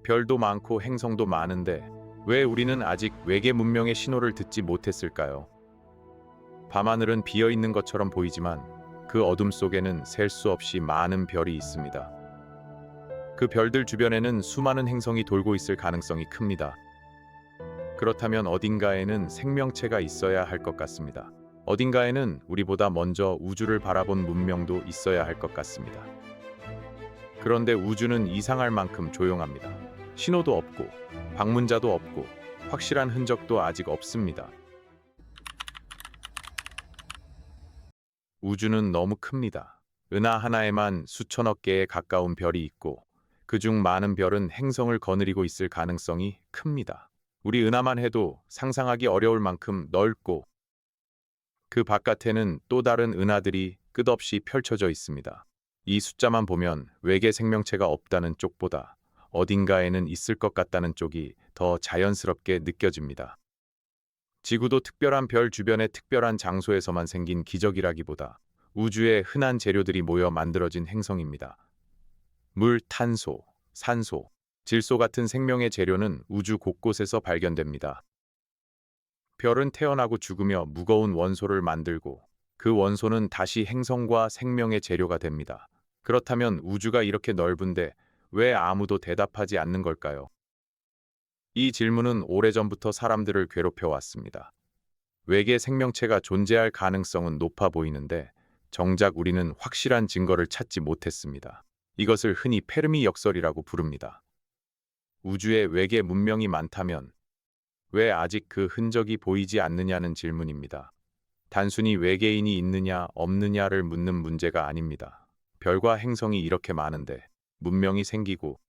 별도 많고 행성도 많은데 왜 우리는 아직 외계 문명의 신호를 듣지 못했을까요? 밤하늘은 비어 있는 것처럼 보이지만 그 어둠 속에는 셀 수 없이 많은 별이 있습니다. 그 별들 주변에는 수많은 행성이 돌고 있을 가능성이 큽니다. 그렇다면 어딘가에는 생명체가 있어야 할 것 같습니다. 어딘가에는 우리보다 먼저 우주를 바라본 문명도 있어야 할 것 같습니다. 그런데 우주는 이상할 만큼 조용합니다. 신호도 없고 방문자도 없고 확실한 흔적도 아직 없습니다. 우주는 너무 큽니다. 은하 하나에만 수천억 개에 가까운 별이 있고 그중 많은 별은 행성을 거느리고 있을 가능성이 큽니다. 우리 은하만 해도 상상하기 어려울 만큼 넓고 그 바깥에는 또 다른 은하들이 끝없이 펼쳐져 있습니다. 이 숫자만 보면 외계 생명체가 없다는 쪽보다 어딘가에는 있을 것 같다는 쪽이 더 자연스럽게 느껴집니다. 지구도 특별한 별 주변의 특별한 장소에서만 생긴 기적이라기보다 우주의 흔한 재료들이 모여 만들어진 행성입니다. 물, 탄소, 산소, 질소 같은 생명의 재료는 우주 곳곳에서 발견됩니다. 별은 태어나고 죽으며 무거운 원소를 만들고 그 원소는 다시 행성과 생명의 재료가 됩니다. 그렇다면 우주가 이렇게 넓은데 왜 아무도 대답하지 않는 걸까요? 이 질문은 오래전부터 사람들을 괴롭혀 왔습니다. 외계 생명체가 존재할 가능성은 높아 보이는데 정작 우리는 확실한 증거를 찾지 못했습니다. 이것을 흔히 페르미 역설이라고 부릅니다. 우주에 외계 문명이 많다면 왜 아직 그 흔적이 보이지 않느냐는 질문입니다. 단순히 외계인이 있느냐 없느냐를 묻는 문제가 아닙니다. 별과 행성이 이렇게 많은데 문명이 생기고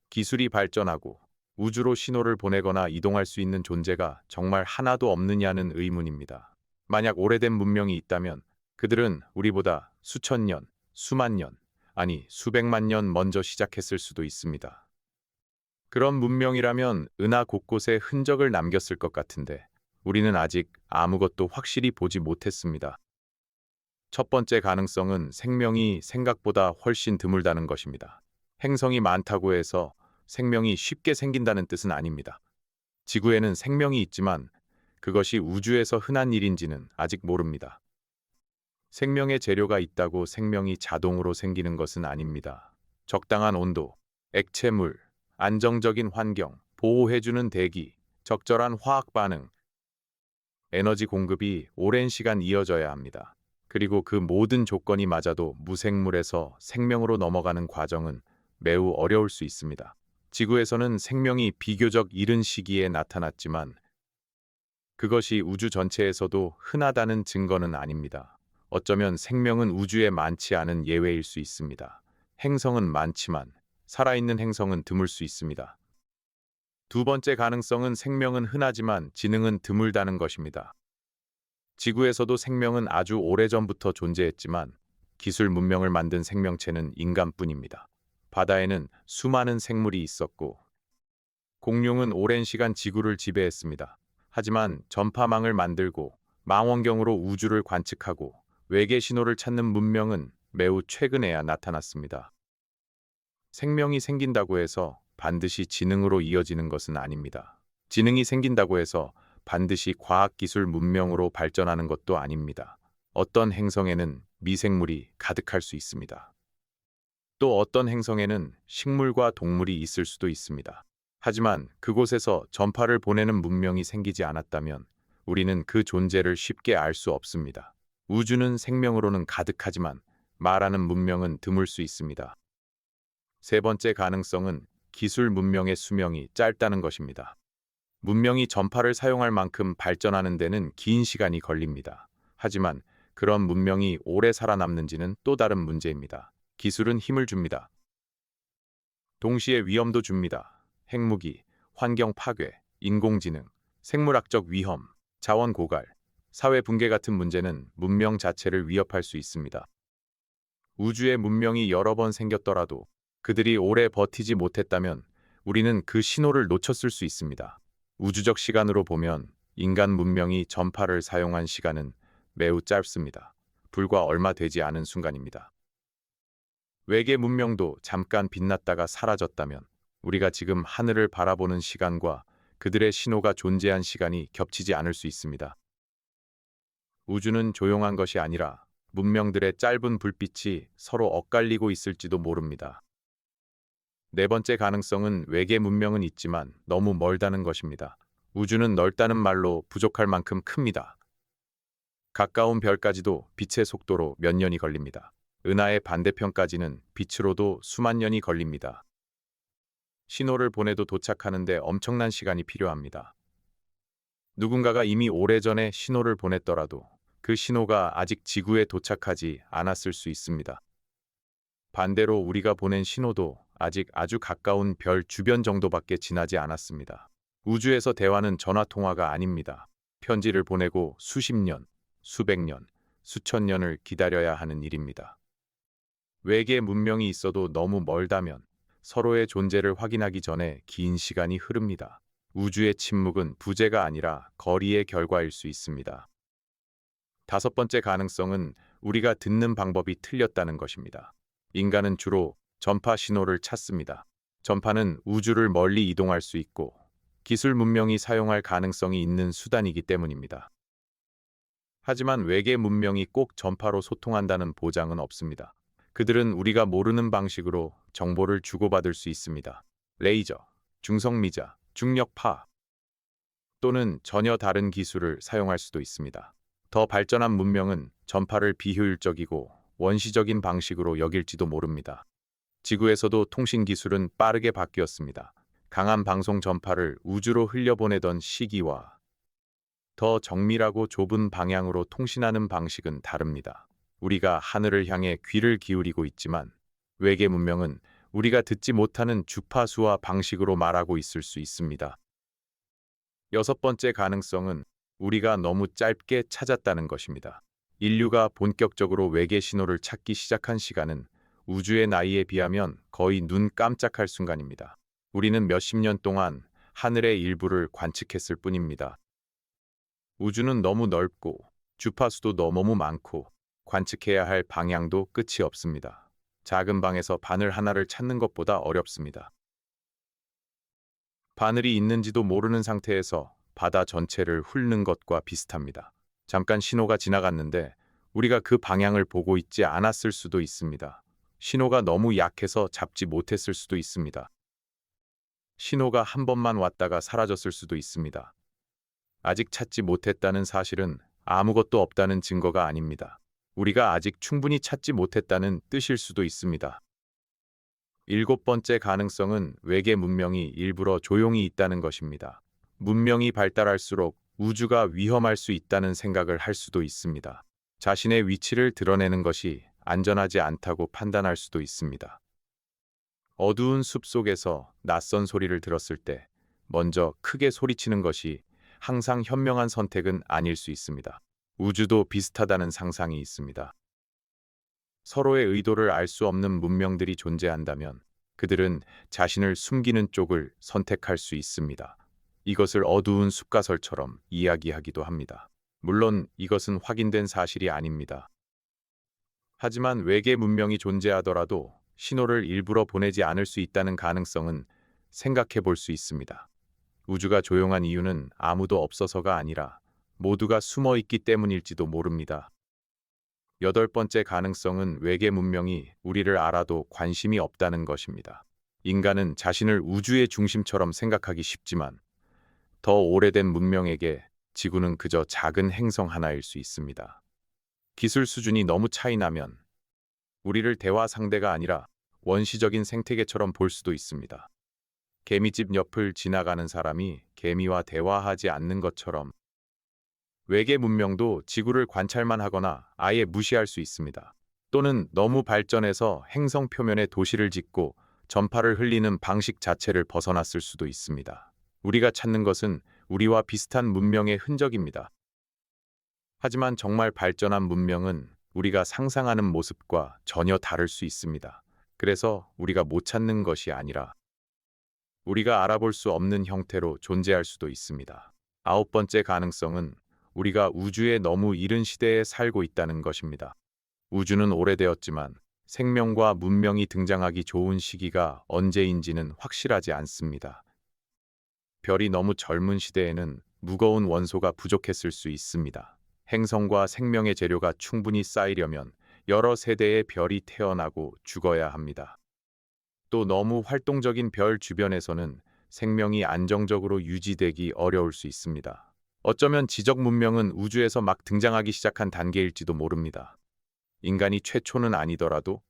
기술이 발전하고 우주로 신호를 보내거나 이동할 수 있는 존재가 정말 하나도 없느냐는 의문입니다. 만약 오래된 문명이 있다면 그들은 우리보다 수천 년, 수만 년, 아니 수백만 년 먼저 시작했을 수도 있습니다. 그런 문명이라면 은하 곳곳에 흔적을 남겼을 것 같은데 우리는 아직 아무것도 확실히 보지 못했습니다. 첫 번째 가능성은 생명이 생각보다 훨씬 드물다는 것입니다. 행성이 많다고 해서 생명이 쉽게 생긴다는 뜻은 아닙니다. 지구에는 생명이 있지만 그것이 우주에서 흔한 일인지는 아직 모릅니다. 생명의 재료가 있다고 생명이 자동으로 생기는 것은 아닙니다. 적당한 온도, 액체물, 안정적인 환경, 보호해주는 대기, 적절한 화학 반응, 에너지 공급이 오랜 시간 이어져야 합니다. 그리고 그 모든 조건이 맞아도 무생물에서 생명으로 넘어가는 과정은 매우 어려울 수 있습니다. 지구에서는 생명이 비교적 이른 시기에 나타났지만 그것이 우주 전체에서도 흔하다는 증거는 아닙니다. 어쩌면 생명은 우주에 많지 않은 예외일 수 있습니다. 행성은 많지만 살아있는 행성은 드물 수 있습니다. 두 번째 가능성은 생명은 흔하지만 지능은 드물다는 것입니다. 지구에서도 생명은 아주 오래전부터 존재했지만 기술 문명을 만든 생명체는 인간뿐입니다. 바다에는 수많은 생물이 있었고 공룡은 오랜 시간 지구를 지배했습니다. 하지만 전파망을 만들고 망원경으로 우주를 관측하고 외계 신호를 찾는 문명은 매우 최근에야 나타났습니다. 생명이 생긴다고 해서 반드시 지능으로 이어지는 것은 아닙니다. 지능이 생긴다고 해서 반드시 과학기술 문명으로 발전하는 것도 아닙니다. 어떤 행성에는 미생물이 가득할 수 있습니다. 또 어떤 행성에는 식물과 동물이 있을 수도 있습니다. 하지만 그곳에서 전파를 보내는 문명이 생기지 않았다면 우리는 그 존재를 쉽게 알 수 없습니다. 우주는 생명으로는 가득하지만 말하는 문명은 드물 수 있습니다. 세 번째 가능성은 기술 문명의 수명이 짧다는 것입니다. 문명이 전파를 사용할 만큼 발전하는 데는 긴 시간이 걸립니다. 하지만 그런 문명이 오래 살아남는지는 또 다른 문제입니다. 기술은 힘을 줍니다. 동시에 위험도 줍니다. 핵무기, 환경 파괴, 인공지능, 생물학적 위험, 자원 고갈, 사회 붕괴 같은 문제는 문명 자체를 위협할 수 있습니다. 우주에 문명이 여러 번 생겼더라도 그들이 오래 버티지 못했다면 우리는 그 신호를 놓쳤을 수 있습니다. 우주적 시간으로 보면 인간 문명이 전파를 사용한 시간은 매우 짧습니다. 불과 얼마 되지 않은 순간입니다. 외계 문명도 잠깐 빛났다가 사라졌다면 우리가 지금 하늘을 바라보는 시간과 그들의 신호가 존재한 시간이 겹치지 않을 수 있습니다. 우주는 조용한 것이 아니라 문명들의 짧은 불빛이 서로 엇갈리고 있을지도 모릅니다. 네 번째 가능성은 외계 문명은 있지만 너무 멀다는 것입니다. 우주는 넓다는 말로 부족할 만큼 큽니다. 가까운 별까지도 빛의 속도로 몇 년이 걸립니다. 은하의 반대편까지는 빛으로도 수만 년이 걸립니다. 신호를 보내도 도착하는데 엄청난 시간이 필요합니다. 누군가가 이미 오래전에 신호를 보냈더라도 그 신호가 아직 지구에 도착하지 않았을 수 있습니다. 반대로 우리가 보낸 신호도 아직 아주 가까운 별 주변 정도밖에 지나지 않았습니다. 우주에서 대화는 전화 통화가 아닙니다. 편지를 보내고 수십 년, 수백 년, 수천 년을 기다려야 하는 일입니다. 외계 문명이 있어도 너무 멀다면 서로의 존재를 확인하기 전에 긴 시간이 흐릅니다. 우주의 침묵은 부재가 아니라 거리의 결과일 수 있습니다. 다섯 번째 가능성은 우리가 듣는 방법이 틀렸다는 것입니다. 인간은 주로 전파 신호를 찾습니다. 전파는 우주를 멀리 이동할 수 있고 기술 문명이 사용할 가능성이 있는 수단이기 때문입니다. 하지만 외계 문명이 꼭 전파로 소통한다는 보장은 없습니다. 그들은 우리가 모르는 방식으로 정보를 주고받을 수 있습니다. 레이저, 중성미자, 중력파 또는 전혀 다른 기술을 사용할 수도 있습니다. 더 발전한 문명은 전파를 비효율적이고 원시적인 방식으로 여길지도 모릅니다. 지구에서도 통신 기술은 빠르게 바뀌었습니다. 강한 방송 전파를 우주로 흘려보내던 시기와 더 정밀하고 좁은 방향으로 통신하는 방식은 다릅니다. 우리가 하늘을 향해 귀를 기울이고 있지만 외계 문명은 우리가 듣지 못하는 주파수와 방식으로 말하고 있을 수 있습니다. 여섯 번째 가능성은 우리가 너무 짧게 찾았다는 것입니다. 인류가 본격적으로 외계 신호를 찾기 시작한 시간은 우주의 나이에 비하면 거의 눈 깜짝할 순간입니다. 우리는 몇십 년 동안 하늘의 일부를 관측했을 뿐입니다. 우주는 너무 넓고 주파수도 너무 많고 관측해야 할 방향도 끝이 없습니다. 작은 방에서 바늘 하나를 찾는 것보다 어렵습니다. 바늘이 있는지도 모르는 상태에서 바다 전체를 훑는 것과 비슷합니다. 잠깐 신호가 지나갔는데 우리가 그 방향을 보고 있지 않았을 수도 있습니다. 신호가 너무 약해서 잡지 못했을 수도 있습니다. 신호가 한 번만 왔다가 사라졌을 수도 있습니다. 아직 찾지 못했다는 사실은 아무것도 없다는 증거가 아닙니다. 우리가 아직 충분히 찾지 못했다는 뜻일 수도 있습니다. 일곱 번째 가능성은 외계 문명이 일부러 조용히 있다는 것입니다. 문명이 발달할수록 우주가 위험할 수 있다는 생각을 할 수도 있습니다. 자신의 위치를 드러내는 것이 안전하지 않다고 판단할 수도 있습니다. 어두운 숲 속에서 낯선 소리를 들었을 때 먼저 크게 소리치는 것이 항상 현명한 선택은 아닐 수 있습니다. 우주도 비슷하다는 상상이 있습니다. 서로의 의도를 알 수 없는 문명들이 존재한다면 그들은 자신을 숨기는 쪽을 선택할 수 있습니다. 이것을 어두운 숲가설처럼 이야기하기도 합니다. 물론 이것은 확인된 사실이 아닙니다. 하지만 외계 문명이 존재하더라도 신호를 일부러 보내지 않을 수 있다는 가능성은 생각해 볼 수 있습니다. 우주가 조용한 이유는 아무도 없어서가 아니라 모두가 숨어 있기 때문일지도 모릅니다. 여덟 번째 가능성은 외계 문명이 우리를 알아도 관심이 없다는 것입니다. 인간은 자신을 우주의 중심처럼 생각하기 쉽지만 더 오래된 문명에게 지구는 그저 작은 행성 하나일 수 있습니다. 기술 수준이 너무 차이 나면 우리를 대화 상대가 아니라 원시적인 생태계처럼 볼 수도 있습니다. 개미집 옆을 지나가는 사람이 개미와 대화하지 않는 것처럼 외계 문명도 지구를 관찰만 하거나 아예 무시할 수 있습니다. 또는 너무 발전해서 행성 표면에 도시를 짓고 전파를 흘리는 방식 자체를 벗어났을 수도 있습니다. 우리가 찾는 것은 우리와 비슷한 문명의 흔적입니다. 하지만 정말 발전한 문명은 우리가 상상하는 모습과 전혀 다를 수 있습니다. 그래서 우리가 못 찾는 것이 아니라 우리가 알아볼 수 없는 형태로 존재할 수도 있습니다. 아홉 번째 가능성은 우리가 우주의 너무 이른 시대에 살고 있다는 것입니다. 우주는 오래되었지만 생명과 문명이 등장하기 좋은 시기가 언제인지는 확실하지 않습니다. 별이 너무 젊은 시대에는 무거운 원소가 부족했을 수 있습니다. 행성과 생명의 재료가 충분히 쌓이려면 여러 세대의 별이 태어나고 죽어야 합니다. 또 너무 활동적인 별 주변에서는 생명이 안정적으로 유지되기 어려울 수 있습니다. 어쩌면 지적 문명은 우주에서 막 등장하기 시작한 단계일지도 모릅니다. 인간이 최초는 아니더라도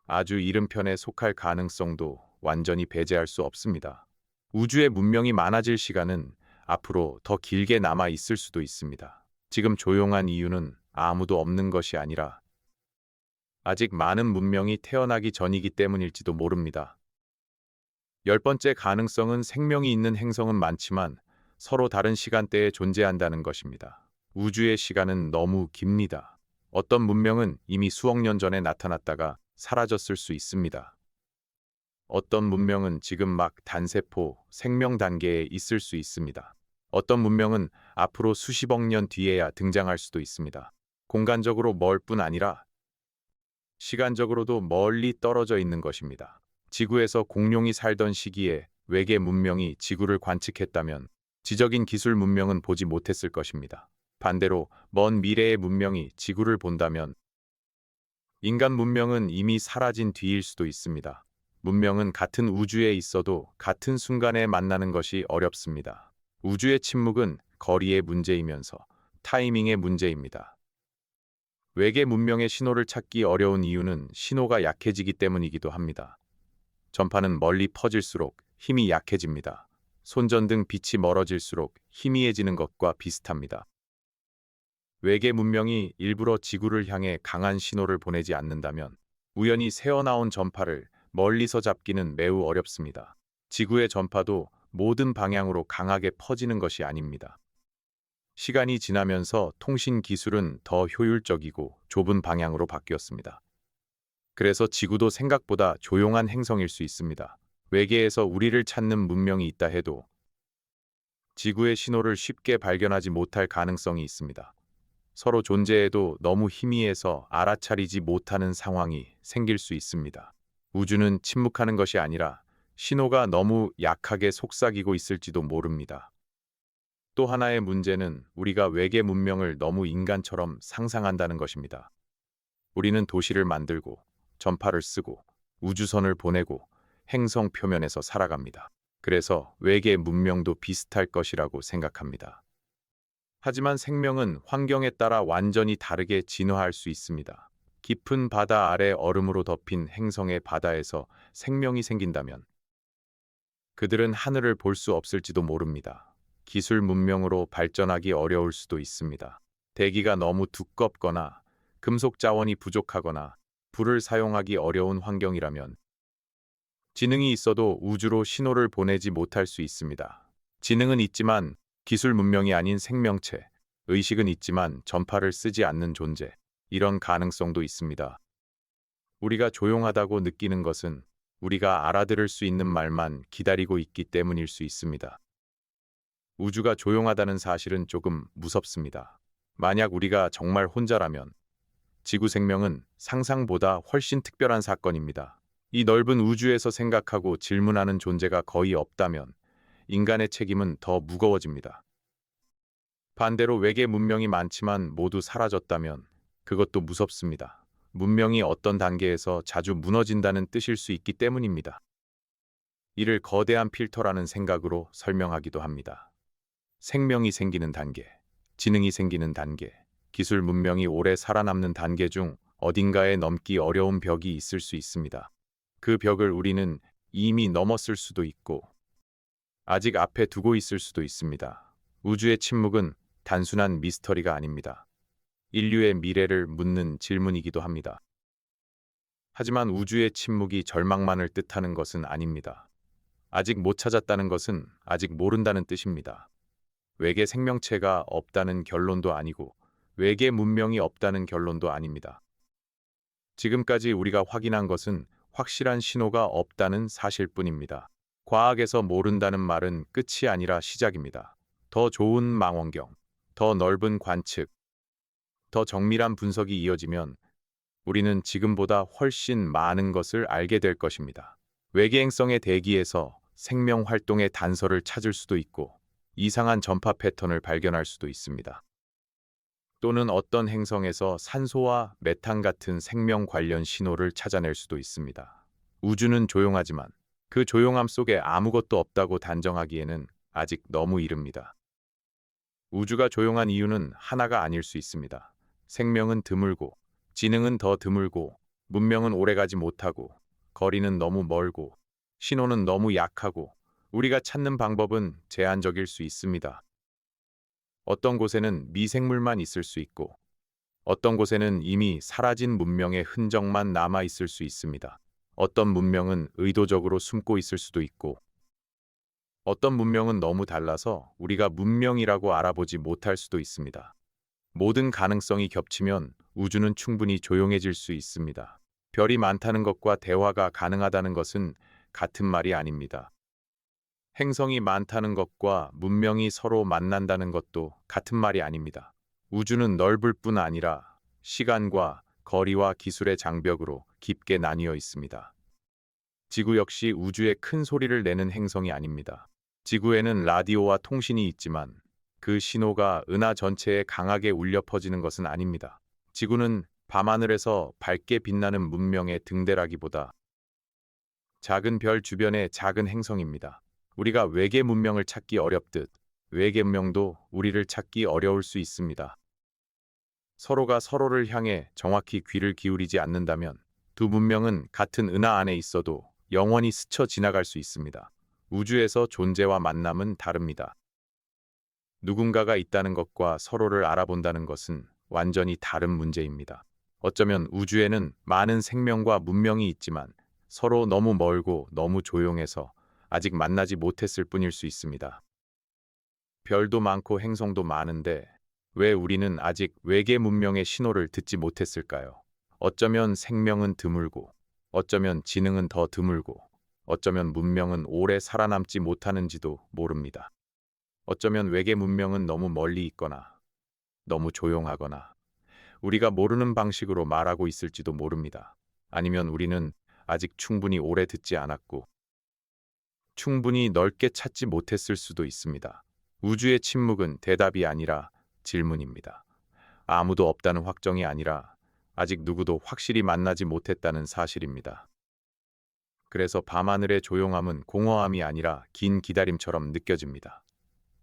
아주 이른 편에 속할 가능성도 완전히 배제할 수 없습니다. 우주의 문명이 많아질 시간은 앞으로 더 길게 남아 있을 수도 있습니다. 지금 조용한 이유는 아무도 없는 것이 아니라 아직 많은 문명이 태어나기 전이기 때문일지도 모릅니다. 열 번째 가능성은 생명이 있는 행성은 많지만 서로 다른 시간대에 존재한다는 것입니다. 우주의 시간은 너무 깁니다. 어떤 문명은 이미 수억 년 전에 나타났다가 사라졌을 수 있습니다. 어떤 문명은 지금 막 단세포, 생명 단계에 있을 수 있습니다. 어떤 문명은 앞으로 수십억 년 뒤에야 등장할 수도 있습니다. 공간적으로 멀 뿐 아니라 시간적으로도 멀리 떨어져 있는 것입니다. 지구에서 공룡이 살던 시기에 외계 문명이 지구를 관측했다면 지적인 기술 문명은 보지 못했을 것입니다. 반대로 먼 미래의 문명이 지구를 본다면 인간 문명은 이미 사라진 뒤일 수도 있습니다. 문명은 같은 우주에 있어도 같은 순간에 만나는 것이 어렵습니다. 우주의 침묵은 거리의 문제이면서 타이밍의 문제입니다. 외계 문명의 신호를 찾기 어려운 이유는 신호가 약해지기 때문이기도 합니다. 전파는 멀리 퍼질수록 힘이 약해집니다. 손전등 빛이 멀어질수록 희미해지는 것과 비슷합니다. 외계 문명이 일부러 지구를 향해 강한 신호를 보내지 않는다면 우연히 새어나온 전파를 멀리서 잡기는 매우 어렵습니다. 지구의 전파도 모든 방향으로 강하게 퍼지는 것이 아닙니다. 시간이 지나면서 통신 기술은 더 효율적이고 좁은 방향으로 바뀌었습니다. 그래서 지구도 생각보다 조용한 행성일 수 있습니다. 외계에서 우리를 찾는 문명이 있다 해도 지구의 신호를 쉽게 발견하지 못할 가능성이 있습니다. 서로 존재해도 너무 희미해서 알아차리지 못하는 상황이 생길 수 있습니다. 우주는 침묵하는 것이 아니라 신호가 너무 약하게 속삭이고 있을지도 모릅니다. 또 하나의 문제는 우리가 외계 문명을 너무 인간처럼 상상한다는 것입니다. 우리는 도시를 만들고 전파를 쓰고 우주선을 보내고 행성 표면에서 살아갑니다. 그래서 외계 문명도 비슷할 것이라고 생각합니다. 하지만 생명은 환경에 따라 완전히 다르게 진화할 수 있습니다. 깊은 바다 아래 얼음으로 덮인 행성의 바다에서 생명이 생긴다면 그들은 하늘을 볼 수 없을지도 모릅니다. 기술 문명으로 발전하기 어려울 수도 있습니다. 대기가 너무 두껍거나 금속 자원이 부족하거나 불을 사용하기 어려운 환경이라면 지능이 있어도 우주로 신호를 보내지 못할 수 있습니다. 지능은 있지만 기술 문명이 아닌 생명체, 의식은 있지만 전파를 쓰지 않는 존재, 이런 가능성도 있습니다. 우리가 조용하다고 느끼는 것은 우리가 알아들을 수 있는 말만 기다리고 있기 때문일 수 있습니다. 우주가 조용하다는 사실은 조금 무섭습니다. 만약 우리가 정말 혼자라면 지구 생명은 상상보다 훨씬 특별한 사건입니다. 이 넓은 우주에서 생각하고 질문하는 존재가 거의 없다면 인간의 책임은 더 무거워집니다. 반대로 외계 문명이 많지만 모두 사라졌다면 그것도 무섭습니다. 문명이 어떤 단계에서 자주 무너진다는 뜻일 수 있기 때문입니다. 이를 거대한 필터라는 생각으로 설명하기도 합니다. 생명이 생기는 단계, 지능이 생기는 단계, 기술 문명이 오래 살아남는 단계 중 어딘가에 넘기 어려운 벽이 있을 수 있습니다. 그 벽을 우리는 이미 넘었을 수도 있고 아직 앞에 두고 있을 수도 있습니다. 우주의 침묵은 단순한 미스터리가 아닙니다. 인류의 미래를 묻는 질문이기도 합니다. 하지만 우주의 침묵이 절망만을 뜻하는 것은 아닙니다. 아직 못 찾았다는 것은 아직 모른다는 뜻입니다. 외계 생명체가 없다는 결론도 아니고 외계 문명이 없다는 결론도 아닙니다. 지금까지 우리가 확인한 것은 확실한 신호가 없다는 사실뿐입니다. 과학에서 모른다는 말은 끝이 아니라 시작입니다. 더 좋은 망원경, 더 넓은 관측, 더 정밀한 분석이 이어지면 우리는 지금보다 훨씬 많은 것을 알게 될 것입니다. 외계 행성의 대기에서 생명 활동의 단서를 찾을 수도 있고 이상한 전파 패턴을 발견할 수도 있습니다. 또는 어떤 행성에서 산소와 메탄 같은 생명 관련 신호를 찾아낼 수도 있습니다. 우주는 조용하지만 그 조용함 속에 아무것도 없다고 단정하기에는 아직 너무 이릅니다. 우주가 조용한 이유는 하나가 아닐 수 있습니다. 생명은 드물고, 지능은 더 드물고, 문명은 오래가지 못하고, 거리는 너무 멀고, 신호는 너무 약하고, 우리가 찾는 방법은 제한적일 수 있습니다. 어떤 곳에는 미생물만 있을 수 있고, 어떤 곳에는 이미 사라진 문명의 흔적만 남아 있을 수 있습니다. 어떤 문명은 의도적으로 숨고 있을 수도 있고, 어떤 문명은 너무 달라서 우리가 문명이라고 알아보지 못할 수도 있습니다. 모든 가능성이 겹치면 우주는 충분히 조용해질 수 있습니다. 별이 많다는 것과 대화가 가능하다는 것은 같은 말이 아닙니다. 행성이 많다는 것과 문명이 서로 만난다는 것도 같은 말이 아닙니다. 우주는 넓을 뿐 아니라 시간과 거리와 기술의 장벽으로 깊게 나뉘어 있습니다. 지구 역시 우주에 큰 소리를 내는 행성이 아닙니다. 지구에는 라디오와 통신이 있지만 그 신호가 은하 전체에 강하게 울려 퍼지는 것은 아닙니다. 지구는 밤하늘에서 밝게 빛나는 문명의 등대라기보다 작은 별 주변의 작은 행성입니다. 우리가 외계 문명을 찾기 어렵듯 외계 문명도 우리를 찾기 어려울 수 있습니다. 서로가 서로를 향해 정확히 귀를 기울이지 않는다면 두 문명은 같은 은하 안에 있어도 영원히 스쳐 지나갈 수 있습니다. 우주에서 존재와 만남은 다릅니다. 누군가가 있다는 것과 서로를 알아본다는 것은 완전히 다른 문제입니다. 어쩌면 우주에는 많은 생명과 문명이 있지만 서로 너무 멀고 너무 조용해서 아직 만나지 못했을 뿐일 수 있습니다. 별도 많고 행성도 많은데 왜 우리는 아직 외계 문명의 신호를 듣지 못했을까요? 어쩌면 생명은 드물고, 어쩌면 지능은 더 드물고, 어쩌면 문명은 오래 살아남지 못하는지도 모릅니다. 어쩌면 외계 문명은 너무 멀리 있거나, 너무 조용하거나, 우리가 모르는 방식으로 말하고 있을지도 모릅니다. 아니면 우리는 아직 충분히 오래 듣지 않았고, 충분히 넓게 찾지 못했을 수도 있습니다. 우주의 침묵은 대답이 아니라 질문입니다. 아무도 없다는 확정이 아니라 아직 누구도 확실히 만나지 못했다는 사실입니다. 그래서 밤하늘의 조용함은 공허함이 아니라 긴 기다림처럼 느껴집니다.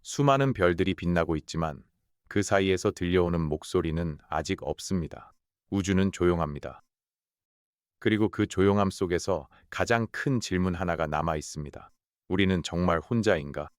수많은 별들이 빛나고 있지만 그 사이에서 들려오는 목소리는 아직 없습니다. 우주는 조용합니다. 그리고 그 조용함 속에서 가장 큰 질문 하나가 남아 있습니다. 우리는 정말 혼자인가?